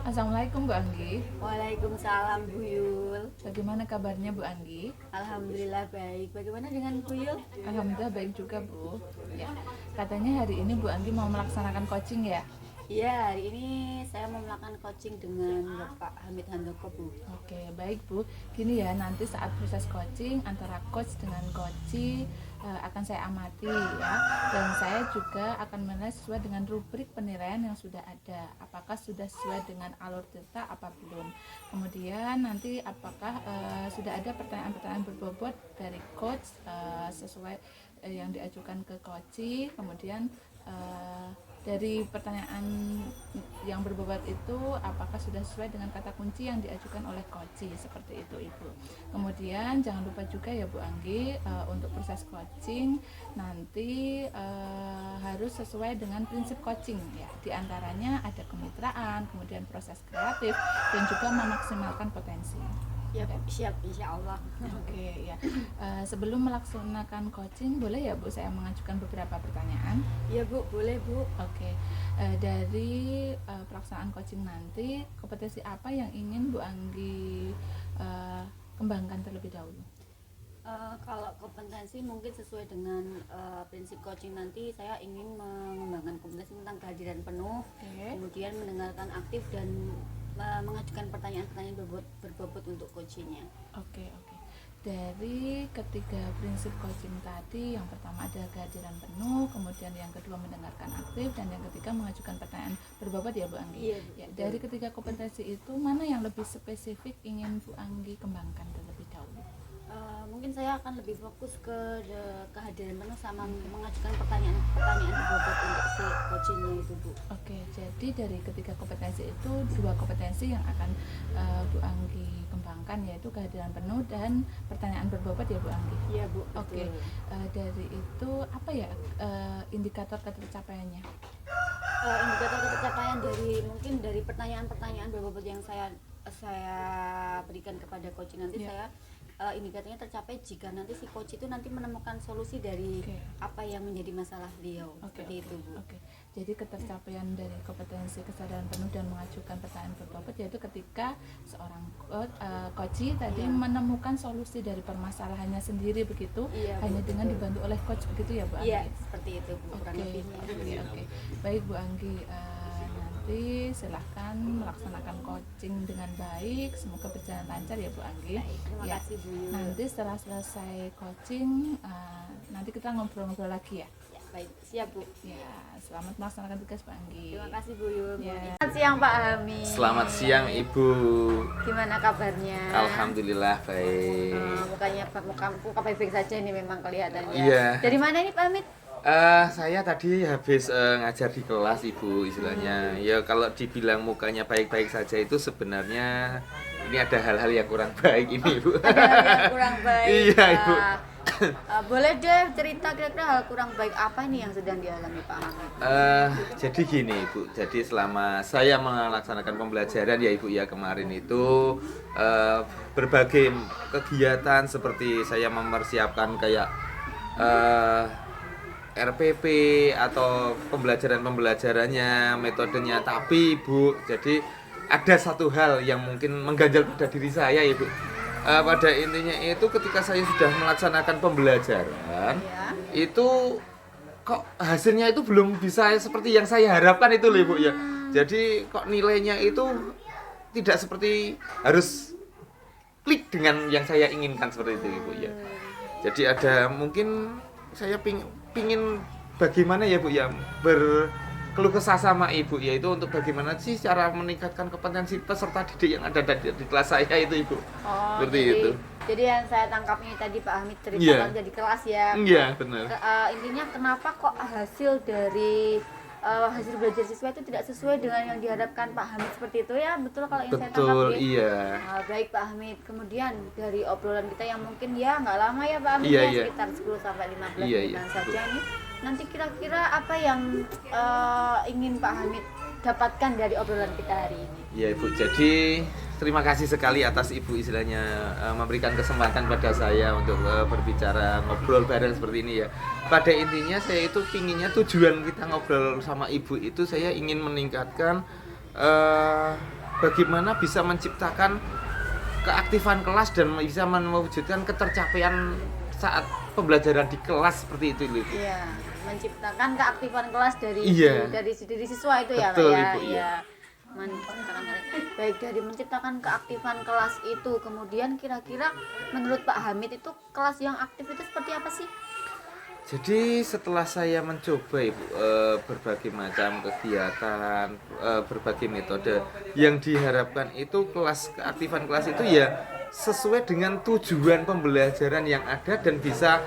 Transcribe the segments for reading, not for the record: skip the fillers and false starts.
Assalamualaikum Bu Anggi. Waalaikumsalam Bu Yul. Bagaimana kabarnya Bu Anggi? Alhamdulillah baik. Bagaimana dengan Bu Yul? Alhamdulillah baik juga Bu. Ya, katanya hari ini Bu Anggi mau melaksanakan coaching ya? Ya, hari ini saya mau melakukan coaching dengan Bapak Hamid Handoko Bu. Oke, baik Bu. Gini ya, nanti saat proses coaching antara coach dengan coachee akan saya amati ya. Dan saya juga akan menilai sesuai dengan rubrik penilaian yang sudah ada. Apakah sudah sesuai dengan alur cerita apa belum. Kemudian nanti apakah sudah ada pertanyaan-pertanyaan berbobot dari coach sesuai yang diajukan ke coachee. Kemudian dari pertanyaan yang berbobot itu apakah sudah sesuai dengan kata kunci yang diajukan oleh coachee, seperti itu Ibu. Kemudian jangan lupa juga ya Bu Anggi, untuk proses coaching nanti harus sesuai dengan prinsip coaching ya. Di antaranya ada kemitraan, kemudian proses kreatif dan juga memaksimalkan potensi. Ya, siap insya Allah. Oke ya. Sebelum melaksanakan coaching, boleh ya Bu saya mengajukan beberapa pertanyaan? Ya Bu, boleh Bu. Oke. Dari pelaksanaan coaching nanti, kompetensi apa yang ingin Bu Anggi kembangkan terlebih dahulu? Kalau kompetensi mungkin sesuai dengan prinsip coaching nanti, saya ingin mengembangkan kompetensi tentang kehadiran penuh, kemudian mendengarkan aktif dan mengajukan pertanyaan-pertanyaan berbobot untuk coachingnya. Oke. Dari ketiga prinsip coaching tadi, yang pertama ada kehadiran penuh, kemudian yang kedua mendengarkan aktif, dan yang ketiga mengajukan pertanyaan berbobot ya Bu Anggi. Iya, ya, dari ketiga kompetensi itu mana yang lebih spesifik ingin Bu Anggi kembangkan terlebih dahulu? Mungkin saya akan lebih fokus ke kehadiran penuh sama mengajukan pertanyaan berbobot untuk si coachingnya itu Bu. Oke, jadi dari ketiga kompetensi itu dua kompetensi yang akan Bu Anggi kembangkan, yaitu kehadiran penuh dan pertanyaan berbobot ya Bu Anggi. Iya Bu. Oke, dari itu apa ya indikator ketercapaiannya? Indikator ketercapaian dari pertanyaan-pertanyaan berbobot yang saya berikan kepada coach nanti, saya indikatornya tercapai jika nanti si coach itu nanti menemukan solusi dari apa yang menjadi masalah beliau. Seperti itu Bu. Oke. Jadi ketercapaian dari kompetensi kesadaran penuh dan mengajukan pertanyaan berbobot yaitu ketika seorang coach tadi menemukan solusi dari permasalahannya sendiri begitu, hanya dengan dibantu oleh coach begitu ya Bu Anggi? Iya, seperti itu Bu. Kurang lebihnya. Oke. Baik Bu Anggi, nanti silahkan melaksanakan coaching dengan baik, semoga berjalan lancar ya Bu Anggi. Terima kasih Bu. Nanti setelah selesai coaching nanti kita ngobrol-ngobrol lagi ya. Baik, siap Bu. Ya, selamat melaksanakan tugas Pak Anggi. Terima kasih Bu Yul. Ya. Selamat siang Pak Hamid. Selamat siang Ibu. Gimana kabarnya? Alhamdulillah baik. Muka baik-baik saja ini memang kelihatannya. Iya. Dari mana ini Pak Hamid? Saya tadi habis ngajar di kelas Ibu istilahnya. Ya kalau dibilang mukanya baik-baik saja itu sebenarnya ini ada hal-hal yang kurang baik ini Ibu. Ada hal yang kurang baik. Iya Ibu. Boleh deh cerita kira-kira hal kurang baik apa ini yang sedang dialami Pak Hamid? Jadi gini Ibu, jadi selama saya melaksanakan pembelajaran ya Ibu ya kemarin itu berbagai kegiatan seperti saya mempersiapkan kayak RPP atau pembelajarannya, metodenya, tapi Ibu, jadi ada satu hal yang mungkin mengganjal pada diri saya Ibu. Pada intinya itu ketika saya sudah melaksanakan pembelajaran, itu kok hasilnya itu belum bisa seperti yang saya harapkan itu loh Ibu ya. Jadi kok nilainya itu tidak seperti harus klik dengan yang saya inginkan seperti itu Ibu ya. Jadi ada mungkin saya pingin bagaimana ya Bu ya berkeluh kesah sama Ibu yaitu untuk bagaimana sih cara meningkatkan kompetensi peserta didik yang ada di kelas saya itu Ibu. Seperti itu. Jadi yang saya tangkap ini tadi Pak Hamid ceritakan jadi kelas ya. Iya, benar. Intinya kenapa kok hasil dari hasil belajar siswa itu tidak sesuai dengan yang diharapkan Pak Hamid seperti itu ya, betul kalau yang saya tangkap ya? Iya. Baik Pak Hamid, kemudian dari obrolan kita yang mungkin ya nggak lama ya Pak Hamid sekitar 10-15 menit saja nih. Nanti kira-kira apa yang ingin Pak Hamid dapatkan dari obrolan kita hari ini? Ya Ibu, jadi terima kasih sekali atas Ibu istilahnya memberikan kesempatan pada saya untuk berbicara ngobrol bareng seperti ini ya. Pada intinya saya itu pinginnya tujuan kita ngobrol sama Ibu itu saya ingin meningkatkan bagaimana bisa menciptakan keaktifan kelas dan bisa mewujudkan ketercapaian saat pembelajaran di kelas seperti itu Ibu. Iya, menciptakan keaktifan kelas dari Iya. dari diri siswa itu ya, Betul, Pak ya. Ibu, iya. Iya. Menciptakan baik dari menciptakan keaktifan kelas itu, kemudian kira-kira menurut Pak Hamid itu kelas yang aktif itu seperti apa sih? Jadi setelah saya mencoba Ibu berbagai macam kegiatan, berbagai metode yang diharapkan itu keaktifan kelas itu ya sesuai dengan tujuan pembelajaran yang ada dan bisa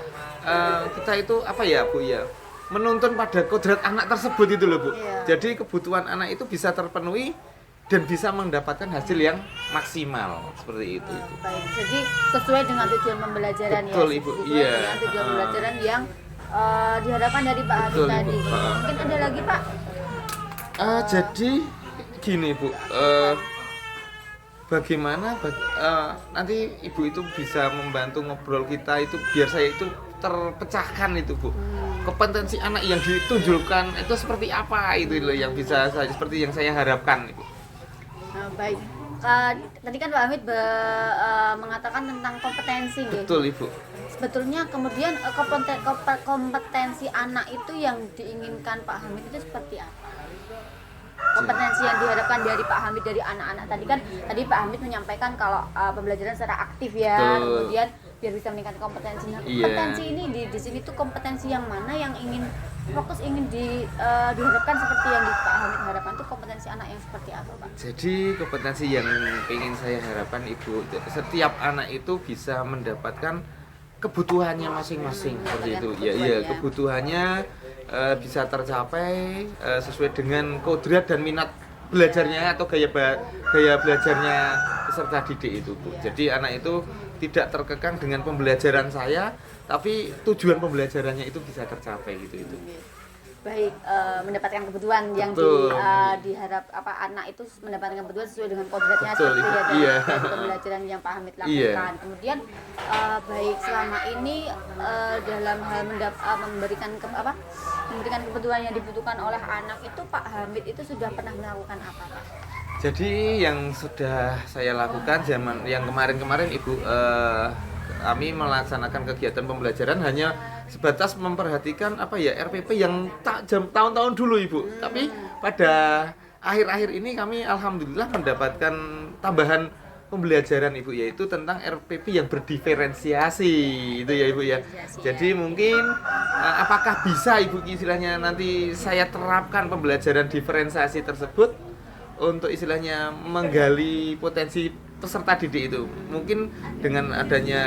kita itu apa ya Bu ya menuntun pada kodrat anak tersebut itu loh Bu. Iya. Jadi kebutuhan anak itu bisa terpenuhi dan bisa mendapatkan hasil yang maksimal seperti itu. Ibu. Baik, jadi sesuai dengan tujuan pembelajaran Betul, ya. Ibu. Sesuai Iya. dengan tujuan pembelajaran yang diharapkan dari Pak Hamid Betul, tadi. Ibu. Mungkin ada lagi Pak? Jadi gini Bu, bagaimana nanti Ibu itu bisa membantu ngobrol kita itu biar saya itu terpecahkan itu Bu. Kompetensi anak yang ditunjukkan itu seperti apa itu loh yang bisa saya seperti yang saya harapkan Ibu. Baik. Tadi kan Pak Hamid mengatakan tentang kompetensi nggih. Betul Ibu. Sebetulnya kemudian kompetensi anak itu yang diinginkan Pak Hamid itu seperti apa? Kompetensi yang diharapkan dari Pak Hamid dari anak-anak tadi Pak Hamid menyampaikan kalau pembelajaran secara aktif ya, Betul. kemudian biar bisa meningkatkan kompetensi. Nah, Iya. kompetensi ini di sini tuh kompetensi yang mana yang ingin diharapkan seperti yang di Pak Hamid harapkan tuh kompetensi anak yang seperti apa Pak? Jadi kompetensi yang ingin saya harapkan Ibu, setiap anak itu bisa mendapatkan kebutuhannya masing-masing seperti itu. Ya, kebutuhannya bisa tercapai sesuai dengan kodrat dan minat belajarnya atau gaya belajarnya peserta didik itu Bu. Jadi anak itu tidak terkekang dengan pembelajaran saya, tapi tujuan pembelajarannya itu bisa tercapai gitu itu. Baik, mendapatkan kebutuhan yang Betul. diharap anak itu mendapatkan kebutuhan sesuai dengan kodratnya Betul, seperti Ibu. ya Iya. dari pembelajaran yang Pak Hamid lakukan. Iya. Kemudian baik selama ini dalam hal memberikan kebutuhan yang dibutuhkan oleh anak itu Pak Hamid itu sudah pernah melakukan apa Pak? Jadi yang sudah saya lakukan zaman yang kemarin-kemarin Ibu, kami melaksanakan kegiatan pembelajaran hanya sebatas memperhatikan RPP yang tahun-tahun dulu Ibu. Tapi pada akhir-akhir ini kami alhamdulillah mendapatkan tambahan pembelajaran Ibu, yaitu tentang RPP yang berdiferensiasi itu ya Ibu ya. Jadi mungkin apakah bisa Ibu istilahnya nanti saya terapkan pembelajaran diferensiasi tersebut untuk istilahnya menggali potensi peserta didik itu. Mungkin dengan adanya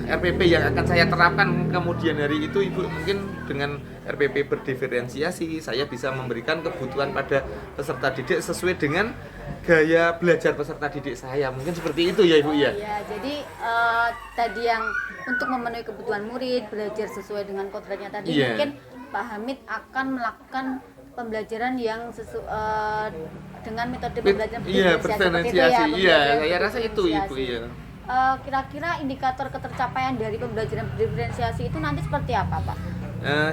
RPP yang akan saya terapkan kemudian hari itu Ibu, mungkin dengan RPP berdiferensiasi saya bisa memberikan kebutuhan pada peserta didik sesuai dengan gaya belajar peserta didik saya. Mungkin seperti itu ya Ibu ya. Ya, jadi tadi yang untuk memenuhi kebutuhan murid belajar sesuai dengan kodratnya tadi, Iya. mungkin Pak Hamid akan melakukan pembelajaran yang dengan metode pembelajaran Iya, seperti itu berdiferensiasi. Iya, pembelajaran saya rasa itu Ibu berdiferensiasi. iya. Kira-kira indikator ketercapaian dari pembelajaran berdiferensiasi itu nanti seperti apa Pak?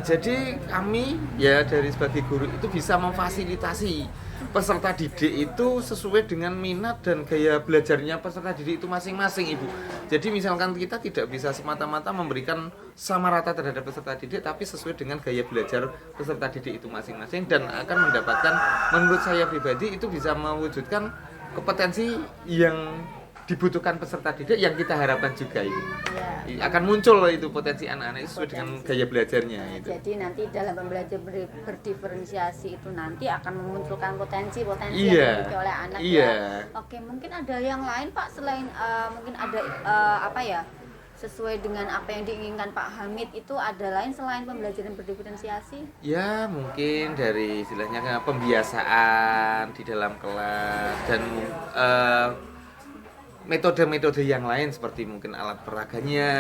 Jadi kami ya dari sebagai guru itu bisa memfasilitasi peserta didik itu sesuai dengan minat dan gaya belajarnya peserta didik itu masing-masing Ibu. Jadi misalkan kita tidak bisa semata-mata memberikan sama rata terhadap peserta didik, tapi sesuai dengan gaya belajar peserta didik itu masing-masing dan akan mendapatkan, menurut saya pribadi itu bisa mewujudkan kompetensi yang dibutuhkan peserta didik yang kita harapkan juga itu. Ya. Akan muncul itu potensi anak-anak itu sesuai dengan gaya belajarnya itu. Jadi nanti dalam pembelajaran berdiferensiasi itu nanti akan memunculkan potensi-potensi Iya. yang dimiliki oleh anak Iya. ya. Oke, mungkin ada yang lain Pak selain mungkin ada sesuai dengan apa yang diinginkan Pak Hamid itu ada lain selain pembelajaran berdiferensiasi? Ya mungkin dari istilahnya pembiasaan di dalam kelas dan metode-metode yang lain seperti mungkin alat peraganya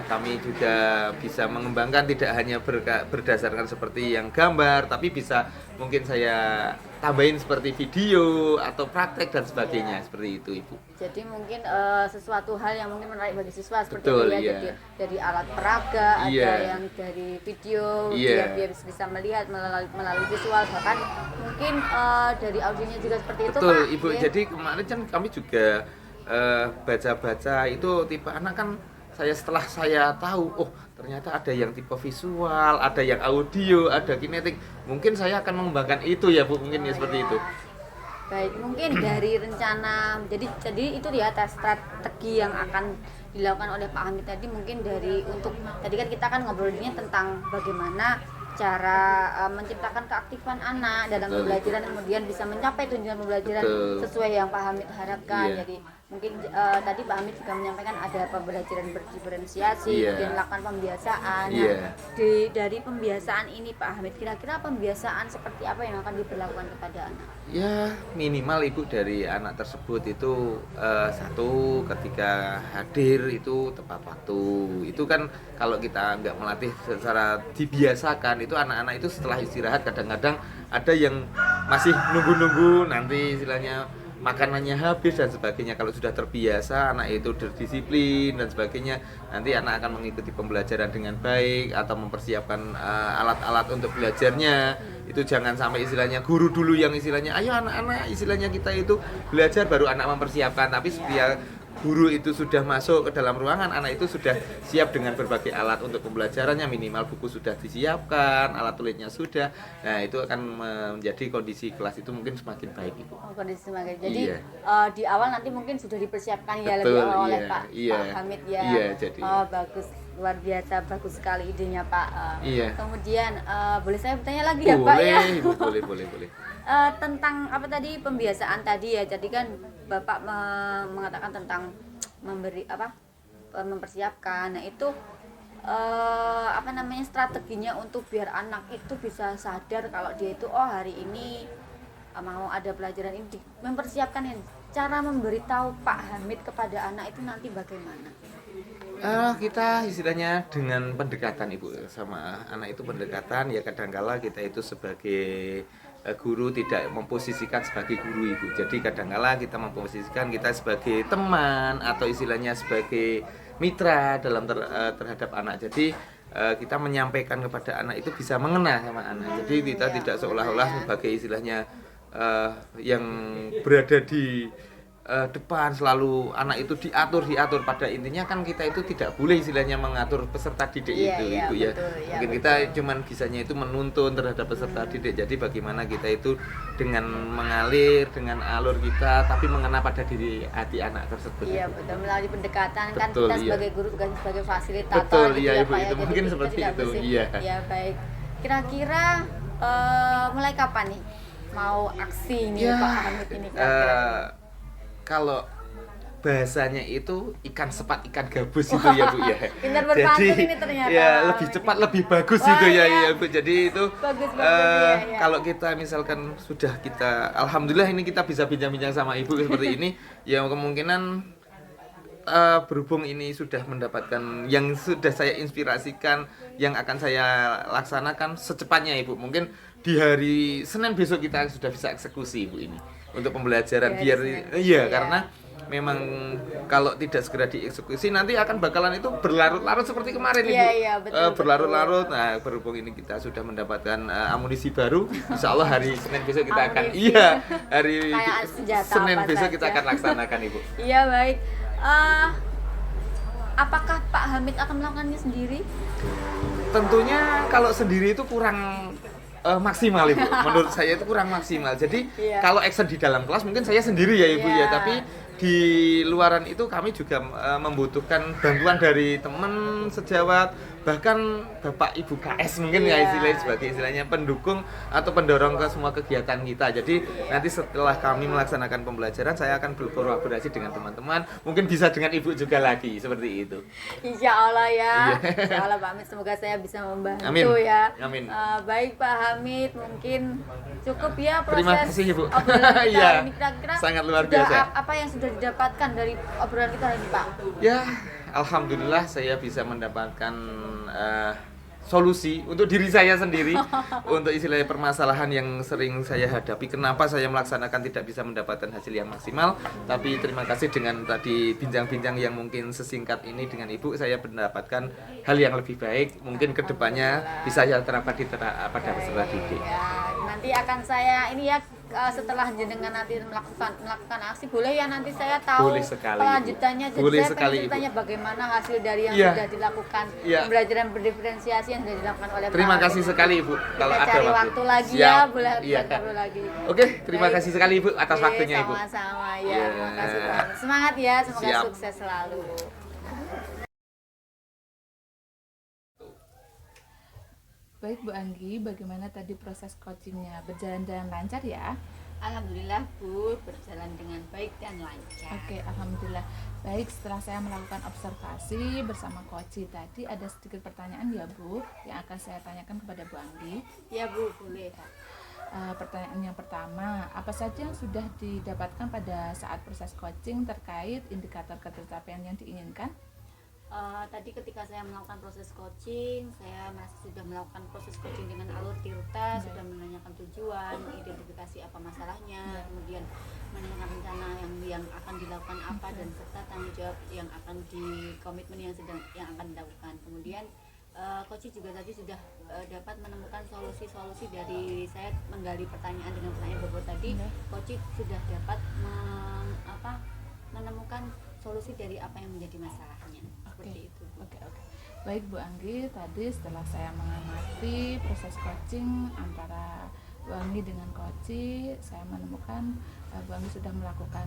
kami juga bisa mengembangkan, tidak hanya berdasarkan seperti yang gambar, tapi bisa mungkin saya tambahin seperti video atau praktek dan sebagainya, seperti itu Ibu. Jadi mungkin sesuatu hal yang mungkin menarik bagi siswa seperti Betul, itu ya. iya. Jadi dari alat peraga, Iya. ada yang dari video, Iya. dia bisa melihat melalui visual, bahkan mungkin dari audionya juga seperti itu Betul Pak. Ibu, Ya. jadi kemarin kan kami juga baca-baca itu tipe anak kan, setelah saya tahu, oh ternyata ada yang tipe visual, ada yang audio, ada kinetik, mungkin saya akan mengembangkan itu ya Bu, mungkin ya seperti itu. Baik, mungkin dari rencana, jadi itu dia strategi yang akan dilakukan oleh Pak Hamid tadi, mungkin dari untuk tadi kan kita kan ngobrolnya tentang bagaimana cara menciptakan keaktifan anak dalam Betul. pembelajaran, kemudian bisa mencapai tujuan pembelajaran Betul. sesuai yang Pak Hamid harapkan. Iya. Jadi mungkin tadi Pak Hamid juga menyampaikan ada pembelajaran berdiferensiasi, Iya. kemudian melakukan pembiasaan. Nah, Iya. dari pembiasaan ini Pak Hamid, kira-kira pembiasaan seperti apa yang akan diberlakukan kepada anak? Ya minimal Ibu dari anak tersebut itu satu, ketika hadir itu tepat waktu. Itu kan kalau kita nggak melatih secara dibiasakan, itu anak-anak itu setelah istirahat kadang-kadang ada yang masih nunggu-nunggu nanti istilahnya makanannya habis dan sebagainya. Kalau sudah terbiasa anak itu berdisiplin dan sebagainya, nanti anak akan mengikuti pembelajaran dengan baik atau mempersiapkan alat-alat untuk belajarnya. Itu jangan sampai istilahnya guru dulu yang istilahnya ayo anak-anak istilahnya kita itu belajar, baru anak mempersiapkan, tapi setia guru itu sudah masuk ke dalam ruangan, anak itu sudah siap dengan berbagai alat untuk pembelajarannya, minimal buku sudah disiapkan, alat tulisnya sudah. Nah, itu akan menjadi kondisi kelas itu mungkin semakin baik Ibu. Oh, kondisi sebagai. Jadi Iya. di awal nanti mungkin sudah dipersiapkan ya Betul, lebih awal oleh iya, Pak iya. Hamid ya. Iya, jadi. Oh, bagus, luar biasa, bagus sekali idenya Pak. Iya. Kemudian boleh saya bertanya lagi ya Pak ya? Ibu, boleh. Tentang apa tadi pembiasaan tadi ya. Jadi kan Bapak mengatakan tentang mempersiapkan. Nah, itu strateginya untuk biar anak itu bisa sadar kalau dia itu hari ini mau ada pelajaran ini, mempersiapkan ini. Cara memberitahu Pak Hamid kepada anak itu nanti bagaimana? Kita istilahnya dengan pendekatan Ibu, sama anak itu pendekatan ya, kadangkala kita itu sebagai guru tidak memposisikan sebagai guru Ibu. Jadi kadangkala kita memposisikan kita sebagai teman atau istilahnya sebagai mitra dalam terhadap anak. Jadi kita menyampaikan kepada anak itu bisa mengena sama anak. Jadi kita tidak seolah-olah sebagai istilahnya yang berada di depan, selalu anak itu diatur. Pada intinya kan kita itu tidak boleh istilahnya mengatur peserta didik itu Ibu ya. Betul, Mungkin betul. kita cuman bisanya itu menuntun terhadap peserta didik. Jadi bagaimana kita itu dengan mengalir dengan alur kita tapi mengena pada diri hati anak tersebut. Iya, betul, melalui pendekatan kan Betul, kita iya. sebagai guru bukan sebagai fasilitator Betul, gitu iya, ya Ibu, Pak ya. itu Jadi mungkin kita seperti tidak itu, bersih. iya. Ya, baik. Kira-kira mulai kapan nih mau aksi ini Ya, Pak Hamid ini kira-kira? kalau bahasanya itu ikan sepat ikan gabus itu ya Bu ya. Pintar berpantun ini ternyata. Ya lebih cepat lebih bagus Wah, itu ya, iya. ya Bu. Jadi itu Bagus, iya. kalau kita misalkan sudah kita alhamdulillah ini kita bisa bincang-bincang sama Ibu seperti ini, ya kemungkinan berhubung ini sudah mendapatkan yang sudah saya inspirasikan, yang akan saya laksanakan secepatnya Ibu. Mungkin di hari Senin besok kita sudah bisa eksekusi Ibu ini untuk pembelajaran Di hari biar Senin. iya Iya. karena memang kalau tidak segera dieksekusi nanti akan bakalan itu berlarut-larut seperti kemarin Ibu. Iya, betul, Berlarut-larut. Nah, berhubung ini kita sudah mendapatkan amunisi baru, insya Allah hari Senin besok kita akan Amunisi. hari Kayak senjata Senin apa besok kita saja. akan laksanakan Ibu. Iya, baik. Apakah Pak Hamid akan melakukannya sendiri? Tentunya kalau sendiri itu kurang maksimal Ibu. Menurut saya itu kurang maksimal. Jadi Iya. kalau action di dalam kelas mungkin saya sendiri ya Ibu Iya. ya, tapi di luaran itu kami juga membutuhkan bantuan dari teman sejawat, bahkan Bapak Ibu KS mungkin ya Iya. istilahnya sebagai istilahnya pendukung atau pendorong ke semua kegiatan kita. Jadi nanti setelah kami melaksanakan pembelajaran saya akan berkolaborasi dengan teman-teman, mungkin bisa dengan Ibu juga lagi seperti itu. Insya Allah ya. Iya. Insya Allah Pak Hamid, semoga saya bisa membantu Amin. ya. Amin. Baik Pak Hamid, mungkin cukup ya proses Terima kasih, Ibu. obrolan kita Iya. ini. Kira-kira Sangat luar sudah biasa. apa yang sudah didapatkan dari obrolan kita hari ini, Pak? Ya, alhamdulillah saya bisa mendapatkan solusi untuk diri saya sendiri untuk istilahnya permasalahan yang sering saya hadapi. Kenapa saya melaksanakan tidak bisa mendapatkan hasil yang maksimal? Tapi terima kasih dengan tadi bincang-bincang yang mungkin sesingkat ini dengan Ibu, saya mendapatkan hal yang lebih baik. Mungkin kedepannya bisa saya terapkan pada peserta didik. Ya, nanti akan saya ini ya setelah jenengan nanti melakukan aksi, boleh ya nanti saya tahu Boleh sekali, kelanjutannya. Jadi boleh saya sekali, pengen tanya bagaimana hasil dari yang Iya. sudah dilakukan, Iya. pembelajaran berdiferensiasi yang sudah dilakukan oleh Terima Pak kasih Arif. sekali Ibu. Kalau Kita ada cari waktu, waktu lagi Siap. ya, boleh Iya. ngobrol lagi. Oke, terima Baik. kasih sekali Ibu atas Oke, waktunya Ibu. sama-sama ya. Iya. Terima kasih Pak. Semangat ya, semoga Siap. sukses selalu. Baik Bu Anggi, bagaimana tadi proses coachingnya? Berjalan dengan lancar ya? Alhamdulillah Bu, berjalan dengan baik dan lancar. Oke, alhamdulillah. Baik, setelah saya melakukan observasi bersama Koci tadi, ada sedikit pertanyaan ya Bu yang akan saya tanyakan kepada Bu Anggi. Ya Bu, boleh. Pertanyaan yang pertama, apa saja yang sudah didapatkan pada saat proses coaching terkait indikator ketercapaian yang diinginkan? Tadi ketika saya melakukan proses coaching, saya masih sudah melakukan proses coaching dengan alur Tirta, sudah menanyakan tujuan, identifikasi apa masalahnya, kemudian menentukan rencana yang akan dilakukan apa dan serta tanggung jawab yang akan di komitmen yang akan dilakukan. Kemudian coach juga tadi sudah dapat menemukan solusi-solusi dari saya menggali pertanyaan dengan pertanyaan bobot tadi. Coach sudah dapat menemukan solusi dari apa yang menjadi masalahnya. Seperti itu. Oke. Baik Bu Anggi, tadi setelah saya mengamati proses coaching antara Bu Anggi dengan Koci, saya menemukan Bu Anggi sudah melakukan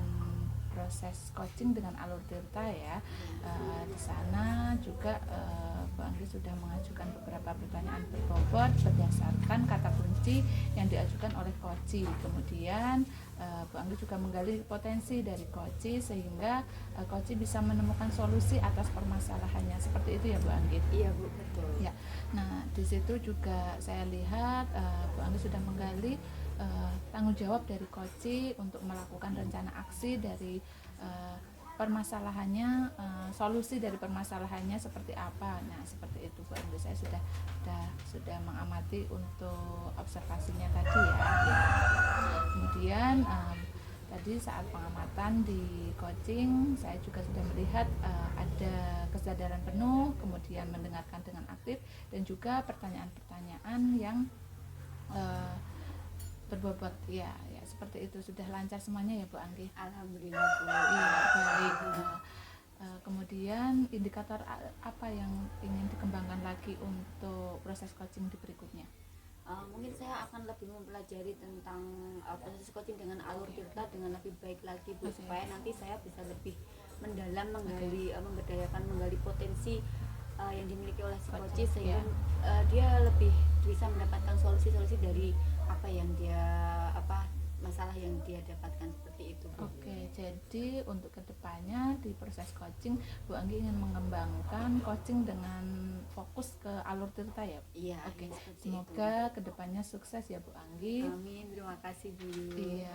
proses coaching dengan alur Tirta ya. Di sana juga Bu Anggi sudah mengajukan beberapa pertanyaan berbobot berdasarkan kata kunci yang diajukan oleh Koci. Kemudian Bu Anggi juga menggali potensi dari Koci sehingga Koci bisa menemukan solusi atas permasalahannya. Seperti itu ya Bu Anggi? Iya Bu, betul. Ya. Nah, di situ juga saya lihat Bu Anggi sudah menggali tanggung jawab dari Koci untuk melakukan rencana aksi dari permasalahannya, solusi dari permasalahannya seperti apa. Nah, seperti itu Bu Anggi, saya sudah mengamati untuk observasinya tadi ya. Kemudian tadi saat pengamatan di coaching, saya juga sudah melihat ada kesadaran penuh, kemudian mendengarkan dengan aktif, dan juga pertanyaan-pertanyaan yang berbobot ya seperti itu. Sudah lancar semuanya ya Bu Anggi? Alhamdulillah Bu. Iya, baik. Kemudian indikator apa yang ingin dikembangkan lagi untuk proses coaching di berikutnya? Mungkin saya akan lebih mempelajari tentang proses coaching dengan alur Tirta dengan lebih baik lagi Bu, supaya nanti saya bisa lebih mendalam menggali, menggali potensi yang dimiliki oleh si coach, sehingga dia lebih bisa mendapatkan solusi-solusi dari apa yang dia masalah yang dia dapatkan, seperti itu Bu. Oke, jadi untuk kedepannya di proses coaching Bu Anggi ingin mengembangkan coaching dengan fokus ke alur Tirta ya? Iya. Oke, Seperti semoga kedepannya sukses ya Bu Anggi. Amin, terima kasih Bu. Iya,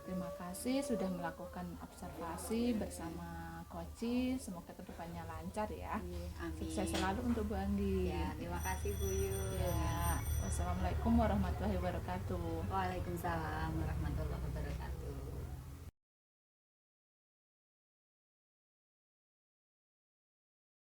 terima kasih sudah melakukan observasi bersama Koci. Semoga kedepannya lancar ya. Amin. Sukses selalu untuk Bu Anggi. Ya, terima kasih Bu Yu. Ya, wassalamualaikum warahmatullahi wabarakatuh. Waalaikumsalam warahmatullahi wabarakatuh.